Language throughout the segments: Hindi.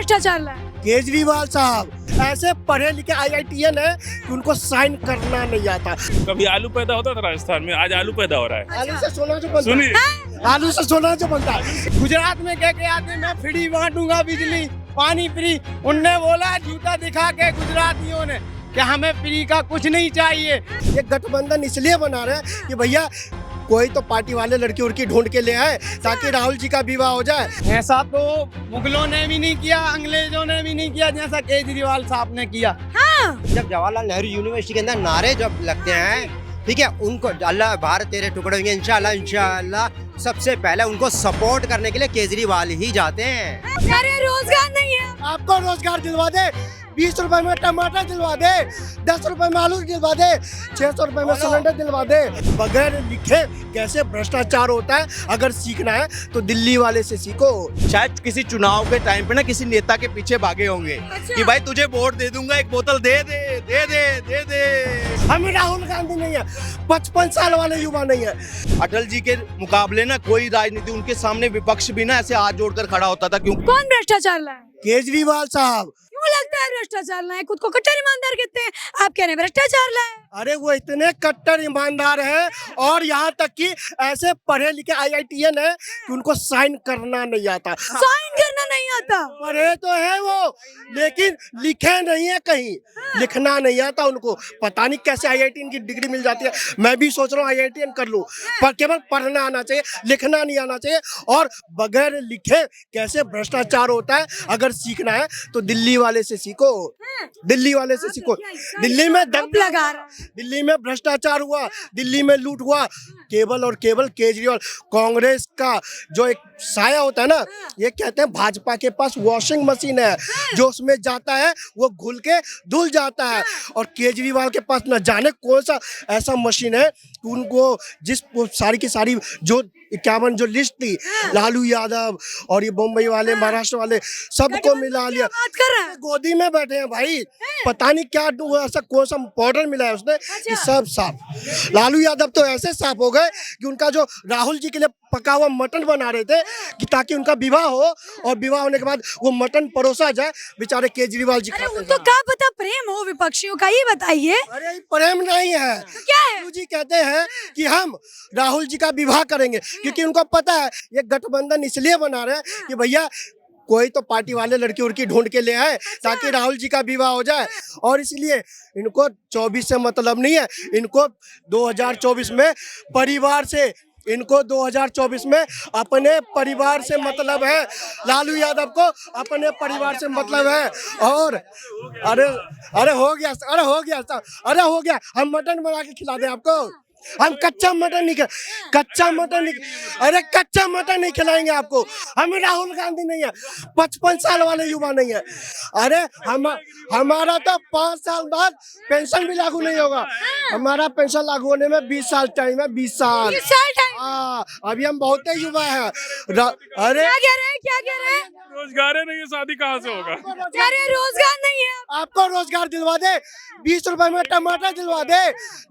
भ्रष्टाचार लाए? केजरीवाल साहब ऐसे पढ़े लिखे IITN है कि उनको साइन करना नहीं आता। कभी आलू पैदा होता था राजस्थान में, आज आलू पैदा हो रहा है। आलू से सोना जो बनता सुनिए, है, आलू से सोना जो बनता है। गुजरात में कह के आते मैं फ्री बांटूंगा बिजली पानी फ्री, उनने बोला जूता दिखा के गुजरातियों ने कि हमें फ्री का कुछ नहीं चाहिए। ये गठबंधन इसलिए बना रहे हैं कि भैया कोई तो पार्टी वाले लड़की उड़की ढूंढ के ले आए ताकि राहुल जी का विवाह हो जाए। ऐसा तो मुगलों ने भी नहीं किया, अंग्रेजों ने भी नहीं किया जैसा केजरीवाल साहब ने किया। हाँ। जब जवाहरलाल नेहरू यूनिवर्सिटी के अंदर नारे जब लगते हैं, ठीक है, उनको अल्लाह भारत तेरे टुकड़े होंगे इंशाल्लाह इंशाल्लाह, सबसे पहले उनको सपोर्ट करने के लिए केजरीवाल ही जाते हैं। अरे रोजगार नहीं है। आपको रोजगार दिलवा दे, 20 रुपए में टमाटर दिलवा दे, 10 रुपए में आलू दिलवा दे, 600 रुपए में सिलेंडर दिलवा दे। बगैर लिखे कैसे भ्रष्टाचार होता है, अगर सीखना है तो दिल्ली वाले से सीखो। शायद किसी चुनाव के टाइम पे ना किसी नेता के पीछे भागे होंगे कि भाई तुझे वोट दे दूंगा, एक बोतल दे दे दे दे दे दे। हमें राहुल गांधी नहीं है, 55 साल वाले युवा नहीं है। अटल जी के मुकाबले ना कोई राजनीति, उनके सामने विपक्ष भी ना ऐसे हाथ जोड़कर खड़ा होता था। क्यों? कौन भ्रष्टाचार लाए? केजरीवाल साहब। क्यों लगता है भ्रष्टाचार लाए? खुद को कट्टर ईमानदार कहते हैं, आप कह रहे हैं भ्रष्टाचार लाए। अरे वो इतने कट्टर ईमानदार है और यहाँ तक कि ऐसे पढ़े लिखे IITN है कि उनको साइन करना नहीं आता। साइन करना नहीं आता। पढ़े तो है वो, लेकिन लिखे नहीं है कहीं, लिखना नहीं आता उनको। पता नहीं कैसे IITN की डिग्री मिल जाती है। मैं भी सोच रहा हूँ IITN कर लूँ, पर केवल पढ़ना आना चाहिए, लिखना नहीं आना चाहिए। और बगैर लिखे कैसे भ्रष्टाचार होता है, अगर सीखना है तो दिल्ली वाले से सीखो, दिल्ली वाले से सीखो। दिल्ली में दम लगा रहा है। दिल्ली में भ्रष्टाचार हुआ, दिल्ली में लूट हुआ, केवल और केवल केजरीवाल। कांग्रेस का जो एक साया होता है ना, ये कहते हैं भाजपा के पास वॉशिंग मशीन है, जो उसमें जाता है वो घुल के धुल जाता है। और केजरीवाल के पास न जाने कौन सा ऐसा मशीन है कि उनको जिस सारी की सारी जो 51 जो लिस्ट थी, लालू यादव और ये मुंबई वाले, महाराष्ट्र वाले, सबको मिला लिया। बात कर रहा है। गोदी में बैठे हैं भाई, पता नहीं क्या ऐसा कौन सा पाउडर मिला है उसने कि सब साफ। लालू यादव तो ऐसे साफ हो गए कि उनका जो राहुल जी के लिए पका हुआ मटन बना रहे थे कि ताकि उनका विवाह हो, और विवाह होने के बाद वो मटन परोसा जाए, बेचारे केजरीवाल जी अरे खाते उनको हैं। क्या पता प्रेम हो विपक्षियों का, ये बताइए। अरे प्रेम नहीं है, तो क्या है? राहुल जी कहते हैं कि हम राहुल जी का विवाह करेंगे, क्योंकि उनको पता है ये गठबंधन इसलिए बना रहे हैं कि भैया कोई तो पार्टी वाले लड़की उड़की ढूंढ के ले आए ताकि राहुल जी का विवाह हो जाए। और इसलिए इनको 24 से मतलब नहीं है, इनको 2024 में परिवार से, इनको 2024 में अपने परिवार से मतलब है। लालू यादव को अपने परिवार से मतलब है। और अरे अरे हो गया, अरे हो गया, अरे हो गया, हम मटन बना के खिला दें आपको। हम कच्चा मटन नहीं, कच्चा मटन नहीं, अरे कच्चा मटन नहीं खिलाएंगे आपको। हमें राहुल गांधी नहीं है, 55 साल वाले युवा नहीं है। अरे हमारा तो 5 साल बाद पेंशन भी लागू नहीं होगा। हमारा पेंशन लागू होने में 20 साल टाइम है, 20 साल। 20 साल टाइम। हाँ, अभी हम बहुत युवा हैं। अरे क्या कह रहे हैं, क्या कह रहे हैं? रोजगार है नहीं, शादी कहाँ से होगा? अरे रोजगार नहीं है। आपको रोजगार दिलवा दे, 20 रुपए में टमाटर दिलवा दे,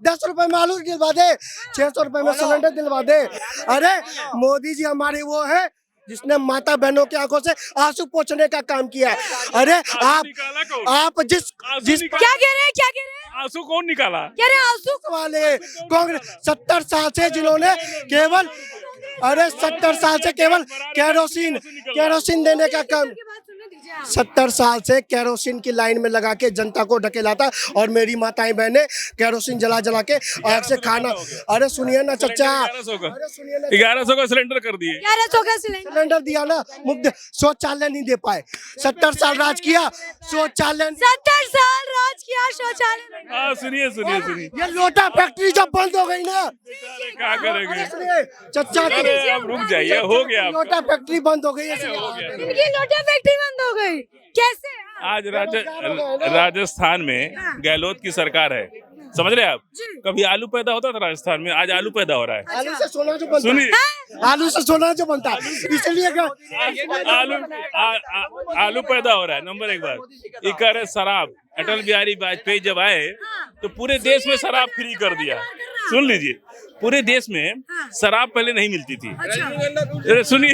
10 रुपए में आलू दिलवा दे, 600 रुपए में सिलेंडर दिलवा दे। अरे मोदी जी हमारे वो है जिसने माता बहनों की आंखों से आंसू पोंछने का काम किया है। अरे आप जिस क्या कह रहे हैं, क्या कह रहे हैं? आंसू कौन निकाला? कह रहे हैं आंसू। वाले कांग्रेस 70 साल से जिन्होंने केवल, अरे 70 साल से केवल केरोसिन देने का काम, 70 साल से केरोसिन की लाइन में लगा के जनता को ढकेला था। और मेरी माताएं बहनें केरोसिन जला जला के आग से खाना। अरे सुनिए ना चचा, 1100 का सिलेंडर कर दिए। 1100 का सिलेंडर दिया ना, मुफ्त शौचालय नहीं दे पाए। 70 साल राज किया, शौचालय 70 साल राज किया, शौचालय। हाँ सुनिए सुनिए सुनिए, ये लोटा फैक्ट्री जब बंद हो गई ना, क्या करेंगे? सुनिए चचा, अब रुक जाइए, हो गया। लोटा फैक्ट्री बंद हो गई है। इनकी लोटा फैक्ट्री बंद हो गई कैसे? आज राजस्थान में गहलोत की सरकार है, समझ रहे हैं आप? कभी आलू पैदा होता था राजस्थान में, आज आलू पैदा हो रहा है। आलू से सोना जो बनता सुनिए, है, आलू से सोना जो बनता है, इसलिए आलू पैदा हो रहा है। नंबर 1 बात ये कह रहे शराब, अटल बिहारी वाजपेयी जब आए तो पूरे देश में शराब फ्री कर दिया। सुन लीजिए, पूरे देश में शराब पहले नहीं मिलती थी। सुनिए,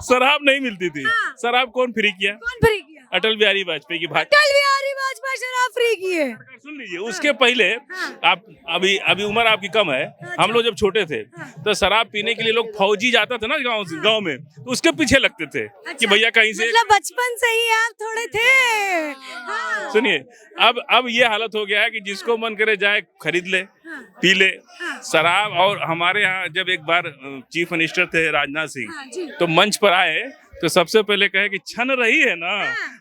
शराब नहीं मिलती थी। शराब कौन फ्री किया? कौन फ्री किया? अटल बिहारी वाजपेयी की भाजपा। अटल बिहारी वाजपेयी शराब फ्री किए। सुन लीजिए, उसके पहले आप अभी उम्र आपकी कम है, हम लोग जब छोटे थे तो शराब पीने के लिए लोग फौजी जाता था ना गांव में, तो उसके पीछे लगते थे कि भैया कहीं से। मतलब बचपन से ही आप थोड़े थे। हाँ। सुनिए, अब ये हालत हो गया है कि जिसको मन करे जाए खरीद ले, पी ले शराब। और हमारे यहाँ जब एक बार चीफ मिनिस्टर थे राजनाथ सिंह, तो मंच पर आए तो सबसे पहले कहे कि छन रही है ना,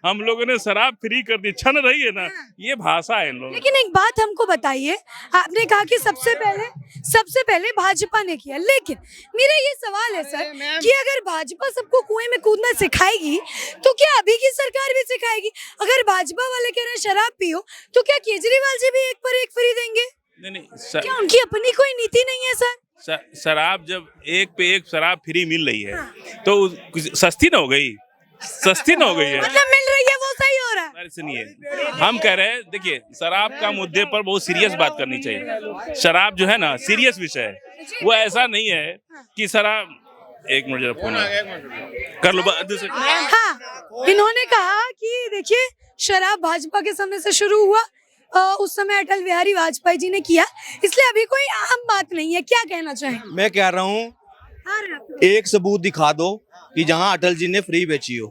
हम लोगों ने शराब फ्री कर दी, छन रही है ना, ये भाषा है इन लोगों। लेकिन एक बात हमको बताइए, आपने कहा कि सबसे पहले भाजपा ने किया, लेकिन मेरा ये सवाल है सर कि अगर भाजपा सबको कुएं में कूदना सिखाएगी तो क्या अभी की सरकार भी सिखाएगी? अगर भाजपा वाले कह रहे हैं शराब पियो, तो क्या केजरीवाल जी भी एक पर एक फ्री देंगे? नहीं, क्या उनकी अपनी कोई नीति नहीं है सर? शराब जब एक पे एक शराब फ्री मिल रही है तो सस्ती ना हो गई? सस्ती ना हो गई है, मतलब मिल रही है वो सही हो रहा है। अरे सुनिए, हम कह रहे हैं, देखिए शराब का मुद्दे पर बहुत सीरियस बात करनी चाहिए। शराब जो है ना सीरियस विषय है, वो ऐसा नहीं है कि शराब। एक मिनट जरा फोन कर लो दूसरे। हाँ, इन्होंने कहा कि देखिए शराब भाजपा के समय से शुरू हुआ, उस समय अटल बिहारी वाजपेयी जी ने किया, इसलिए अभी कोई आम बात नहीं है। क्या कहना चाहेंगे? मैं कह रहा हूँ एक सबूत दिखा दो कि जहाँ अटल जी ने फ्री बेची हो,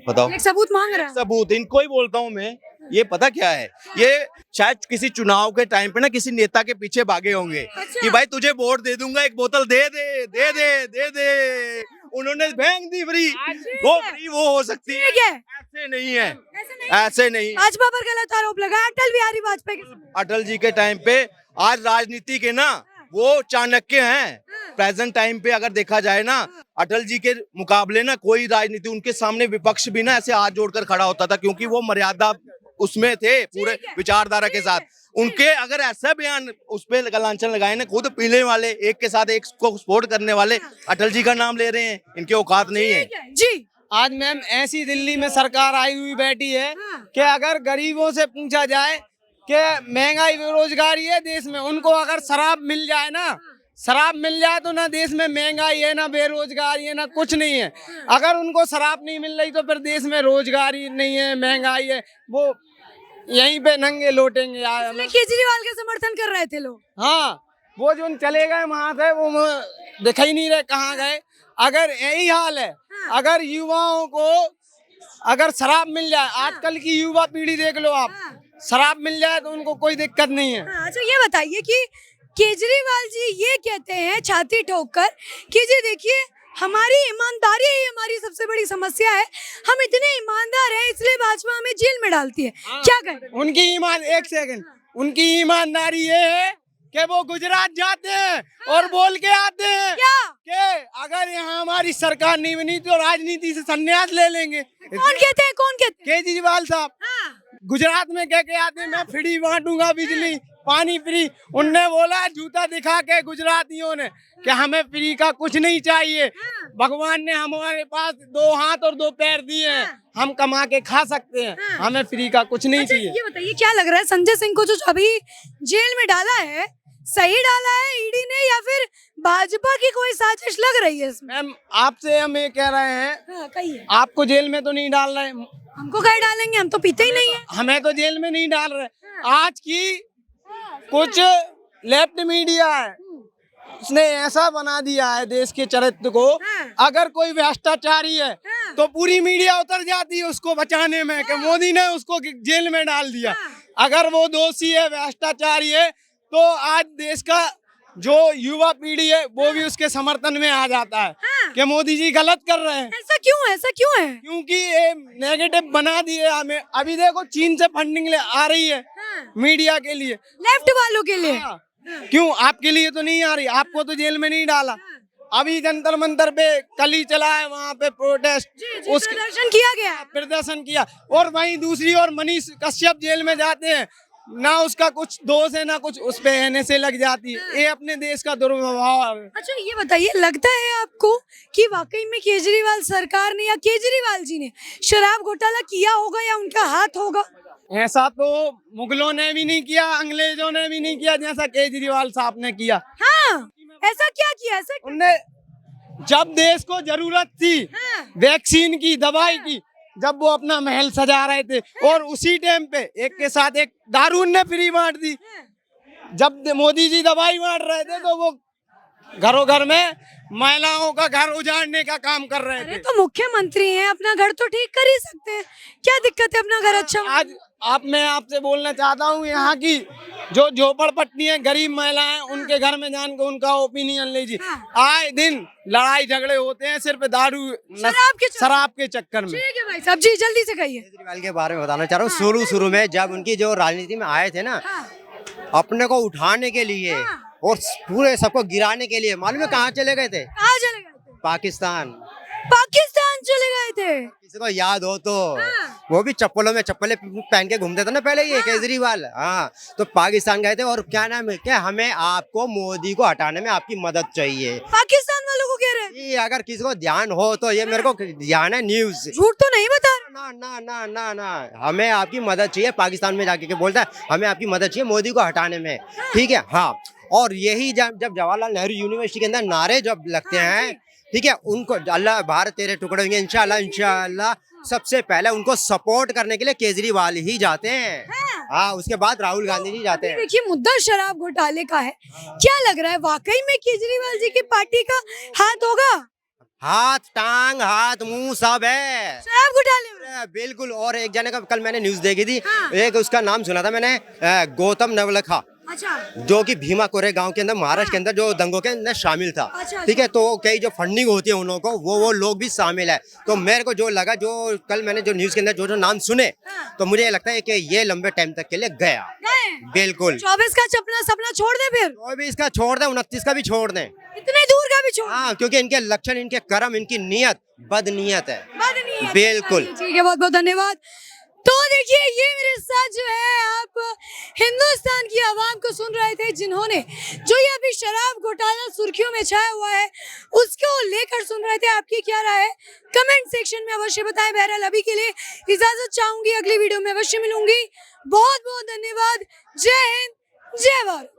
बताओ। एक सबूत मांग रहा है। सबूत इनको ही बोलता हूँ मैं। ये पता क्या है, ये शायद किसी चुनाव के टाइम पे ना किसी नेता के पीछे भागे होंगे कि भाई तुझे वोट दे दूंगा, एक बोतल दे दे दे दे दे दे। उन्होंने फेंक दी फ्री, वो फ्री वो हो सकती है, ऐसे नहीं है, ऐसे नहीं। भाजपा पर गलत आरोप लगा अटल बिहारी वाजपेयी के समय। अटल जी के टाइम पे आज राजनीति के ना वो चाणक्य हैं। प्रेजेंट टाइम पे अगर देखा जाए ना, अटल जी के मुकाबले ना कोई राजनीति, उनके सामने विपक्ष भी ना ऐसे हाथ जोड़कर खड़ा होता था, क्योंकि वो मर्यादा उसमें थे पूरे विचारधारा के साथ। उनके अगर ऐसा बयान उस पे लांछन लगाए ना, खुद पीने वाले एक के साथ एक को सपोर्ट करने वाले अटल जी का नाम ले रहे हैं, इनके औकात नहीं है जी। आज मैम ऐसी दिल्ली में सरकार आई हुई बैठी है कि अगर गरीबों से पूछा जाए कि महंगाई बेरोजगारी है देश में, उनको अगर शराब मिल जाए ना, शराब मिल जाए तो ना देश में महंगाई है, ना बेरोजगारी है, ना कुछ नहीं है। अगर उनको शराब नहीं मिल रही तो फिर देश में रोजगारी नहीं है, महंगाई है, वो यहीं पे नंगे लौटेंगे। केजरीवाल का समर्थन कर रहे थे लोग। हाँ, वो जो चले गए वहां से, वो दिखाई ही नहीं रहे कहाँ गए। अगर यही हाल है, अगर युवाओं को अगर शराब मिल जाए, आजकल की युवा पीढ़ी देख लो आप, शराब मिल जाए तो उनको कोई दिक्कत नहीं है। अच्छा ये बताइए कि केजरीवाल जी ये कहते हैं छाती ठोककर कि जी देखिए हमारी ईमानदारी ही हमारी सबसे बड़ी समस्या है, हम इतने ईमानदार हैं इसलिए भाजपा हमें जेल में डालती है। क्या कहें? उनकी ईमानदारी ये है कि वो गुजरात जाते हैं और बोल के आते हैं कि अगर यहाँ हमारी सरकार नहीं बनी तो राजनीति से संन्यास ले लेंगे। कौन कहते हैं? केजरीवाल साहब गुजरात में कह के आते हैं मैं फ्री बांटूंगा, बिजली पानी फ्री। उनने बोला जूता दिखा के गुजरातियों ने कि हमें फ्री का कुछ नहीं चाहिए, भगवान ने हमारे पास 2 हाथ और 2 पैर दिए हैं, हम कमा के खा सकते हैं, हमें फ्री का कुछ नहीं चाहिए। ये बताइए क्या लग रहा है संजय सिंह को जो अभी जेल में डाला है, सही डाला है ईडी ने या फिर भाजपा की कोई साजिश लग रही है इसमें? मैम आपसे हम ये कह रहे हैं, कहिए। आपको जेल में तो नहीं डाल रहे, हमको कहीं डालेंगे, हम तो पीते ही नहीं है। हमें तो जेल में नहीं डाल रहे। आज की कुछ लेफ्ट मीडिया है, उसने ऐसा बना दिया है देश के चरित्र को, अगर कोई भ्रष्टाचारी है तो पूरी मीडिया उतर जाती है उसको बचाने में कि मोदी ने उसको जेल में डाल दिया। अगर वो दोषी है, भ्रष्टाचारी है, तो आज देश का जो युवा पीढ़ी है वो भी उसके समर्थन में आ जाता है कि मोदी जी गलत कर रहे हैं। ऐसा क्यों है? ऐसा क्यों है? क्योंकि ये नेगेटिव बना दिए हमें। अभी देखो चीन से फंडिंग आ रही है मीडिया के लिए, लेफ्ट वालों के लिए। क्यों आपके लिए तो नहीं आ रही? आपको तो जेल में नहीं डाला। अभी जंतर मंतर पे कल ही चला है, वहाँ पे प्रोटेस्ट, उसका प्रदर्शन किया। और वहीं दूसरी ओर मनीष कश्यप जेल में जाते हैं, ना उसका कुछ दोष है ना कुछ, उस पे कहने से लग जाती है। ये अपने देश का दुर्व्यवहार है। अच्छा ये बताइए, लगता है आपको कि वाकई में केजरीवाल सरकार ने या केजरीवाल जी ने शराब घोटाला किया होगा या उनका हाथ होगा? ऐसा तो मुगलों ने भी नहीं किया, अंग्रेजों ने भी नहीं किया जैसा केजरीवाल साहब ने किया। हाँ, ऐसा क्या किया? ऐसा उनने जब देश को जरूरत थी वैक्सीन की, दवाई की, जब वो अपना महल सजा रहे थे, और उसी टाइम पे एक के साथ एक दारू ने फ्री बांट दी। जब मोदी जी दवाई बांट रहे थे तो वो घरों घर में महिलाओं का घर उजाड़ने का काम कर रहे अरे थे। तो मुख्यमंत्री हैं, अपना घर तो ठीक कर ही सकते हैं, क्या दिक्कत है अपना घर अच्छा? आज मैं आपसे बोलना चाहता हूँ, यहाँ की जो झोपड़पट्टी है, गरीब महिलाएं, उनके घर में जान के उनका ओपिनियन लीजिए। आए दिन लड़ाई झगड़े होते हैं सिर्फ दारू शराब के चक्कर में। ठीक है भाई साहब जी, जल्दी से कहिए। केजरीवाल के बारे में बताना चाह रहा हूँ। शुरू में जब उनकी जो राजनीति में आए थे ना, अपने को उठाने के लिए और पूरे सबको गिराने के लिए, मालूम है कहाँ चले गए थे? कहाँ चले गए थे? पाकिस्तान। पाकिस्तान चले गए थे। किसी को याद हो तो वो भी चप्पलों में चप्पलें पहन के घूमते थे ना पहले, ये केजरीवाल। हाँ, तो पाकिस्तान गए थे, और क्या नाम है, क्या हमें आपको मोदी को हटाने में आपकी मदद चाहिए। पाकिस्तान वालों को कह रहे हैं? ये अगर किसी को ध्यान हो तो ये मेरे को ध्यान है, न्यूज। झूठ तो नहीं बता रहे? ना ना ना ना ना, हमें आपकी मदद चाहिए। पाकिस्तान में जाके के बोलता है हमें आपकी मदद चाहिए मोदी को हटाने में, ठीक है। हाँ, और यही जब जवाहरलाल नेहरू यूनिवर्सिटी के अंदर नारे जब लगते हैं, ठीक है, उनको अल्लाह भारत तेरे टुकड़े होंगे इंशाल्लाह इंशाल्लाह, सबसे पहले उनको सपोर्ट करने के लिए केजरीवाल ही जाते हैं। हाँ, उसके बाद राहुल गांधी जी जाते हैं। देखिए, मुद्दा शराब घोटाले का है, क्या लग रहा है वाकई में केजरीवाल जी की पार्टी का हाथ होगा? हाथ, टांग, हाथ, मुंह सब है शराब घोटाले में। बिल्कुल। और एक जने का कल मैंने न्यूज देखी थी, एक उसका नाम सुना था मैंने, गौतम नवलखा, अच्छा, जो कि भीमा कोरे गांव के अंदर महाराष्ट्र के अंदर जो दंगों के अंदर शामिल था। अच्छा, ठीक है, तो कई जो फंडिंग होती है उन लोगों को, वो लोग भी शामिल है। तो मेरे को जो लगा, जो कल मैंने जो न्यूज के अंदर जो नाम सुने, तो मुझे लगता है कि ये लंबे टाइम तक के लिए गया। बिल्कुल। 24 का सपना छोड़ दे, फिर 24 का छोड़ दें, 29 का भी छोड़ दें, इतने दूर का भी छोड़। हाँ, क्योंकि इनके लक्षण, इनके कर्म, इनकी नियत बदनीयत है। बदनीयत। बिल्कुल। ठीक है, बहुत बहुत धन्यवाद। तो देखिए, ये मेरे साथ जो है, आप हिंदुस्तान की आवाम को सुन रहे थे, जिन्होंने जो ये अभी शराब घोटाला सुर्खियों में छाया हुआ है उसको लेकर सुन रहे थे। आपकी क्या राय है कमेंट सेक्शन में अवश्य बताएं। बहरहाल अभी के लिए इजाजत चाहूंगी, अगली वीडियो में अवश्य मिलूंगी। बहुत बहुत धन्यवाद। जय हिंद, जय भारत।